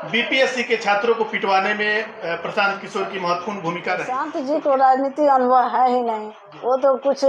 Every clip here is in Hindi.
बीपीएससी के छात्रों को पिटवाने में प्रशांत किशोर की महत्वपूर्ण भूमिका रही। प्रशांत जी को राजनीति अनुभव है ही नहीं। वो तो कुछ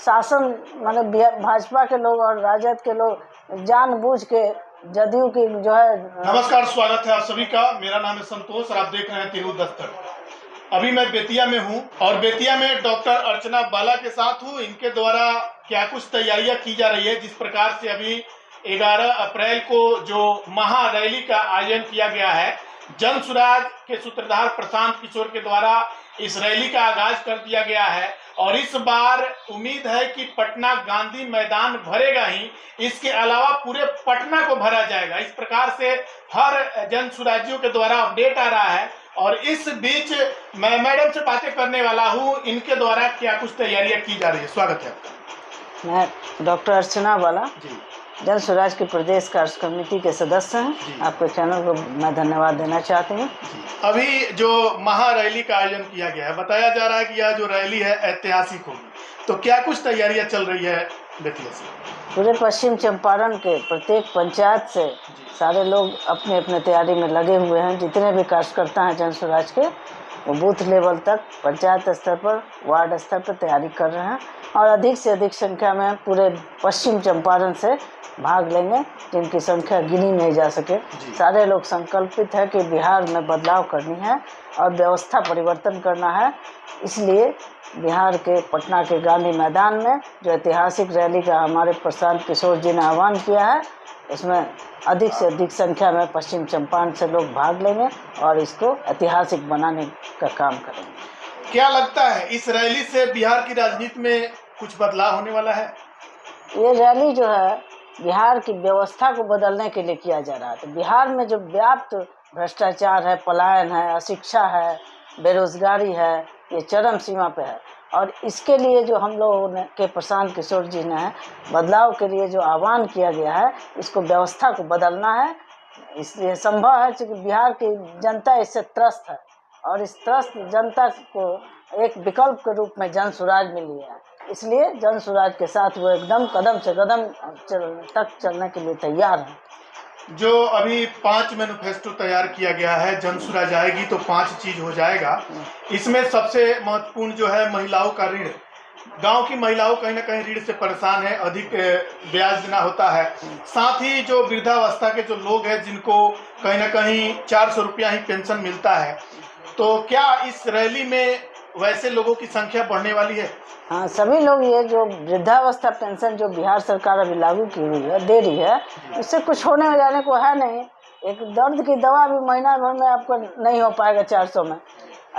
शासन मतलब भाजपा के लोग और राजद के लोग जानबूझ के जदयू की जो है। नमस्कार, स्वागत है आप सभी का। मेरा नाम है संतोष और आप देख रहे हैं तिरहुत दस्तक। अभी मैं बेतिया में हूं और बेतिया में डॉक्टर अर्चना बाला के साथ हूं। इनके द्वारा क्या कुछ तैयारियां की जा रही है, जिस प्रकार से अभी 11 अप्रैल को जो महा रैली का आयोजन किया गया है, जन सुराज के सूत्रधार प्रशांत किशोर के द्वारा इस रैली का आगाज कर दिया गया है। और इस बार उम्मीद है कि पटना गांधी मैदान भरेगा ही, इसके अलावा पूरे पटना को भरा जाएगा। इस प्रकार से हर जन सुराजियों के द्वारा अपडेट आ रहा है। और इस बीच मैं मैडम से बातें करने वाला हूं, इनके द्वारा क्या कुछ तैयारियां की जा रही है। स्वागत है आपका। मैं डॉक्टर अर्चना बाला जी, जन स्वराज के प्रदेश कार्य कमेटी के सदस्य हैं। आपके चैनल को मैं धन्यवाद देना चाहती हूँ। अभी जो महा रैली का आयोजन किया गया है, बताया जा रहा है कि यह जो रैली है ऐतिहासिक होगी, तो क्या कुछ तैयारियां चल रही है बेतिया से? पूरे पश्चिम चंपारण के प्रत्येक पंचायत से सारे लोग अपने अपने तैयारी में लगे हुए हैं। जितने भी कार्यकर्ता हैं जन स्वराज के, वो बूथ लेवल तक, पंचायत स्तर पर, वार्ड स्तर पर तैयारी कर रहे हैं और अधिक से अधिक संख्या में पूरे पश्चिम चंपारण से भाग लेंगे, जिनकी संख्या गिनी नहीं जा सके। सारे लोग संकल्पित है कि बिहार में बदलाव करनी है और व्यवस्था परिवर्तन करना है। इसलिए बिहार के पटना के गांधी मैदान में जो ऐतिहासिक रैली का हमारे प्रशांत किशोर जी ने आह्वान किया है, उसमें अधिक से अधिक संख्या में पश्चिम चंपारण से लोग भाग लेंगे और इसको ऐतिहासिक बनाने का काम करेंगे। क्या लगता है इस रैली से बिहार की राजनीति में कुछ बदलाव होने वाला है? ये रैली जो है बिहार की व्यवस्था को बदलने के लिए किया जा रहा है। तो बिहार में जो व्याप्त भ्रष्टाचार है, पलायन है, अशिक्षा है, बेरोजगारी है, ये चरम सीमा पे है। और इसके लिए जो हम लोगों ने के प्रशांत किशोर जी ने बदलाव के लिए जो आह्वान किया गया है, इसको व्यवस्था को बदलना है। इसलिए संभव है कि बिहार की जनता इससे त्रस्त है और इस त्रस्त जनता को एक विकल्प के रूप में जन सुराज मिली है। इसलिए जन सुराज के साथ वो एकदम कदम से कदम तक चलने के लिए तैयार है। जो अभी 5 मैनिफेस्टो तैयार किया गया है, जन सुराज आएगी तो 5 चीज हो जाएगा। इसमें सबसे महत्वपूर्ण जो है महिलाओं का ऋण। गांव की महिलाओं कहीं ना कहीं ऋण से परेशान है, अधिक ब्याज देना होता है। साथ ही जो वृद्धावस्था के जो लोग हैं, जिनको कहीं ना कहीं 400 रुपया ही पेंशन मिलता है, तो क्या इस रैली में वैसे लोगों की संख्या बढ़ने वाली है? हाँ, सभी लोग ये जो वृद्धावस्था पेंशन जो बिहार सरकार अभी लागू की हुई है, दे रही है, इससे कुछ होने जाने को है नहीं। एक दर्द की दवा भी महीना भर में आपको नहीं हो पाएगा 400 में।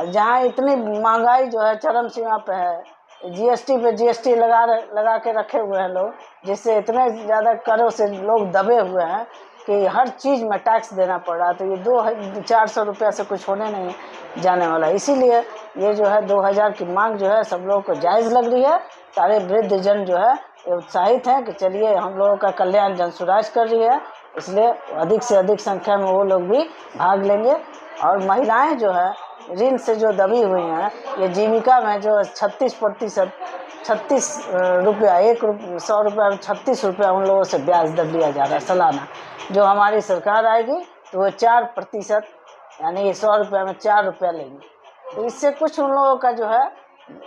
जहाँ इतनी महंगाई जो है चरम सीमा पे है, जीएसटी पे जीएसटी लगा के रखे हुए हैं लोग, जिससे इतने ज़्यादा करों से लोग दबे हुए हैं कि हर चीज़ में टैक्स देना पड़ रहा है। तो ये 200-400 रुपया से कुछ होने नहीं जाने वाला। इसीलिए ये जो है 2000 की मांग जो है सब लोगों को जायज़ लग रही है। सारे वृद्ध जन जो है उत्साहित हैं कि चलिए हम लोगों का कल्याण जन सुराज कर रही है, इसलिए अधिक से अधिक संख्या में वो लोग भी भाग लेंगे। और महिलाएं जो है ऋण से जो दबी हुई हैं, ये जीविका में जो 36% 36 रुपया, 100 रुपया 36 रुपया उन लोगों से ब्याज दर लिया जा रहा है सालाना। जो हमारी सरकार आएगी तो वो 4%, यानी ये 100 रुपया में 4 रुपया लेंगे। तो इससे कुछ उन लोगों का जो है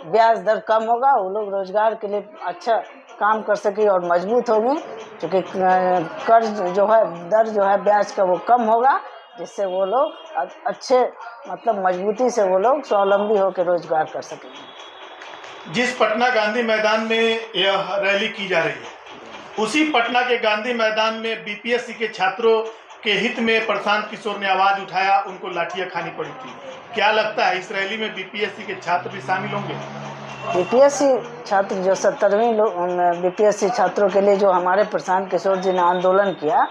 ब्याज दर कम होगा, वो लोग रोजगार के लिए अच्छा काम कर सके और मजबूत होंगे, क्योंकि कर्ज जो है, दर जो है ब्याज का वो कम होगा, जिससे वो लोग अच्छे मतलब मजबूती से वो लोग स्वावलंबी होकर रोजगार कर सकेंगे। जिस पटना गांधी मैदान में यह रैली की जा रही है, उसी पटना के गांधी मैदान में बीपीएससी के छात्रों के हित में प्रशांत किशोर ने आवाज उठाया, उनको लाठियां खानी पड़ी थी। क्या लगता है इस रैली में बीपीएससी के छात्र भी शामिल होंगे? बीपीएससी छात्र जो 70वीं बीपीएससी छात्रों के लिए जो हमारे प्रशांत किशोर जी ने आंदोलन किया,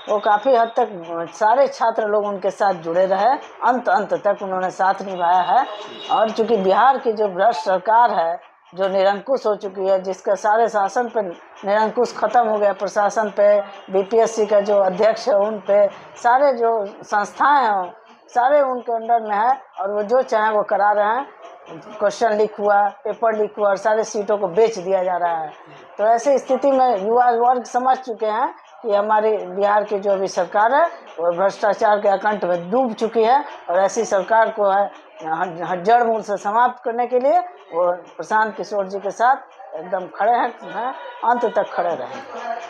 वो काफ़ी हद तक सारे छात्र लोग उनके साथ जुड़े रहे, अंत तक उन्होंने साथ निभाया है। और चूँकि बिहार की जो भ्रष्ट सरकार है, जो निरंकुश हो चुकी है, जिसका सारे शासन पे निरंकुश खत्म हो गया, प्रशासन पे, बीपीएससी का जो अध्यक्ष है उन पे, सारे जो संस्थाएं हैं सारे उनके अंडर में है और वो जो चाहे वो करा रहे हैं। क्वेश्चन लीक हुआ, पेपर लीक हुआ और सारे सीटों को बेच दिया जा रहा है। तो ऐसी स्थिति में युवा वर्ग समझ चुके हैं कि हमारी बिहार की जो अभी सरकार है वो भ्रष्टाचार के अकंठ में डूब चुकी है, और ऐसी सरकार को है जड़ मूल से समाप्त करने के लिए वो प्रशांत किशोर जी के साथ एकदम खड़े हैं, अंत तक खड़े रहेंगे।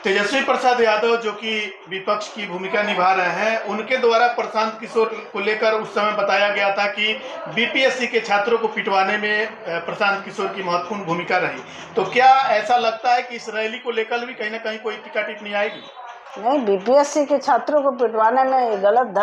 तेजस्वी प्रसाद यादव जो कि विपक्ष की भूमिका निभा रहे हैं, उनके द्वारा प्रशांत किशोर को लेकर उस समय बताया गया था कि बीपीएससी के छात्रों को पिटवाने में प्रशांत किशोर की महत्वपूर्ण भूमिका रही। तो क्या ऐसा लगता है कि इस रैली को लेकर भी कहीं ना कहीं कोई टीका टिप्पणी आएगी? नहीं, बीपीएससी के छात्रों को पिटवाने में गलत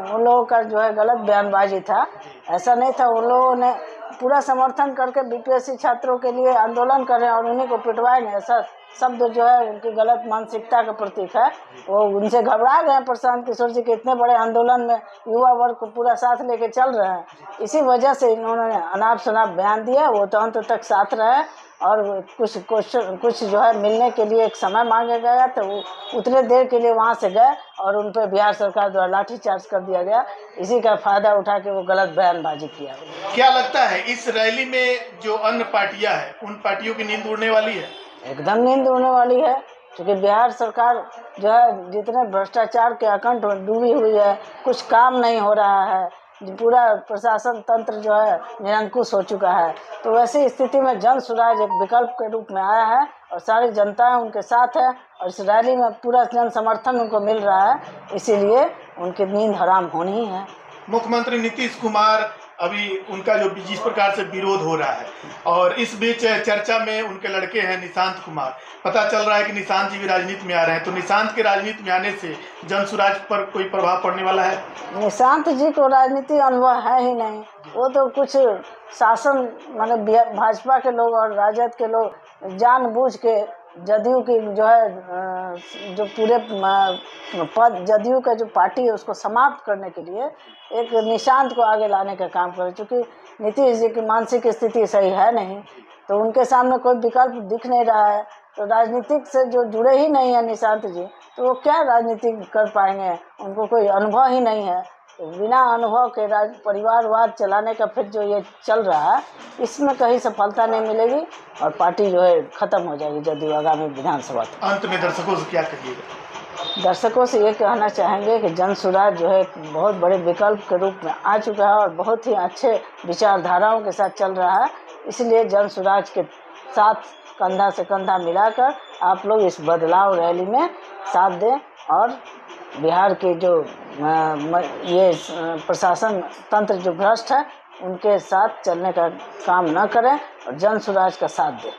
उन लोगों का जो है गलत बयानबाजी था। ऐसा नहीं था, उन लोगों ने पूरा समर्थन करके बीपीएससी छात्रों के लिए आंदोलन कर रहे हैं और उन्हीं को पिटवाएंगे, ऐसा शब्द जो है उनकी गलत मानसिकता का प्रतीक है। वो उनसे घबरा गए प्रशांत किशोर जी के इतने बड़े आंदोलन में युवा वर्ग को पूरा साथ लेके चल रहे हैं, इसी वजह से इन्होंने अनाप शनाप बयान दिया। वो तो अंत तक साथ रहे और कुछ जो है मिलने के लिए एक समय मांगा गया, तो वो उतने देर के लिए वहाँ से गए और उन पर बिहार सरकार द्वारा लाठीचार्ज कर दिया गया। इसी का फायदा उठा के वो गलत बयानबाजी किया। क्या लगता है इस रैली में जो अन्य पार्टियां हैं, उन पार्टियों की नींद उड़ने वाली है? एकदम नींद उड़ने वाली है, क्योंकि बिहार सरकार जो है जितने भ्रष्टाचार के अकंठ में डूबी हुई है, कुछ काम नहीं हो रहा है, पूरा प्रशासन तंत्र जो है निरंकुश हो चुका है। तो वैसी स्थिति में जन सुराज एक विकल्प के रूप में आया है और सारी जनता उनके साथ है और इस रैली में पूरा जन समर्थन उनको मिल रहा है, इसीलिए उनकी नींद हराम होनी ही है। मुख्यमंत्री नीतीश कुमार अभी उनका जो जिस प्रकार से विरोध हो रहा है, और इस बीच चर्चा में उनके लड़के हैं निशांत कुमार, पता चल रहा है कि निशांत जी भी राजनीति में आ रहे हैं, तो निशांत के राजनीति में आने से जन सुराज पर कोई प्रभाव पड़ने वाला है? निशांत जी को राजनीति अनुभव है ही नहीं, वो तो कुछ शासन माने भाजपा के लोग और राजद के लोग जानबूझ के जदयू की जो है जो पूरे पद जदयू का जो पार्टी है उसको समाप्त करने के लिए एक निशांत को आगे लाने का काम करे। चूँकि नीतीश जी की मानसिक स्थिति सही है नहीं, तो उनके सामने कोई विकल्प दिख नहीं रहा है। तो राजनीतिक से जो जुड़े ही नहीं है निशांत जी, तो वो क्या राजनीति कर पाएंगे? उनको कोई अनुभव ही नहीं है। तो बिना अनुभव के परिवारवाद चलाने का फिर जो ये चल रहा है, इसमें कहीं सफलता नहीं मिलेगी और पार्टी जो है खत्म हो जाएगी जदयू आगामी विधानसभा। अंत में दर्शकों से क्या कहिएगा? दर्शकों से ये कहना चाहेंगे कि जन सुराज जो है एक बहुत बड़े विकल्प के रूप में आ चुका है और बहुत ही अच्छे विचारधाराओं के साथ चल रहा है। इसलिए जन सुराज के साथ कंधा से कंधा मिलाकर आप लोग इस बदलाव रैली में साथ दें और बिहार के जो ये प्रशासन तंत्र जो भ्रष्ट है उनके साथ चलने का काम न करें और जन सुराज का साथ दें।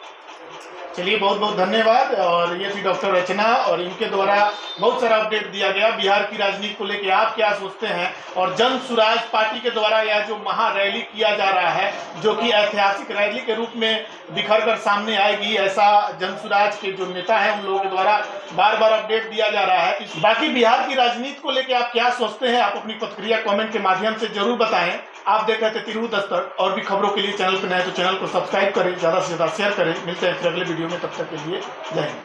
चलिए, बहुत बहुत धन्यवाद। और ये थी डॉक्टर रचना और इनके द्वारा बहुत सारा अपडेट दिया गया बिहार की राजनीति को लेकर आप क्या सोचते हैं। और जन सुराज पार्टी के द्वारा यह जो महा रैली किया जा रहा है, जो कि ऐतिहासिक रैली के रूप में बिखर कर सामने आएगी, ऐसा जन सुराज के जो नेता हैं उन लोगों के द्वारा बार बार अपडेट दिया जा रहा है। बाकी बिहार की राजनीति को लेकर आप क्या सोचते हैं, आप अपनी प्रतिक्रिया कमेंट के माध्यम से जरूर बताएं। आप देख रहे थे तिरहुत दस्तक, और भी खबरों के लिए चैनल पर नए तो चैनल को सब्सक्राइब करें, ज़्यादा से ज़्यादा शेयर करें। मिलते हैं फिर अगले वीडियो में, तब तक के लिए जय हिंद।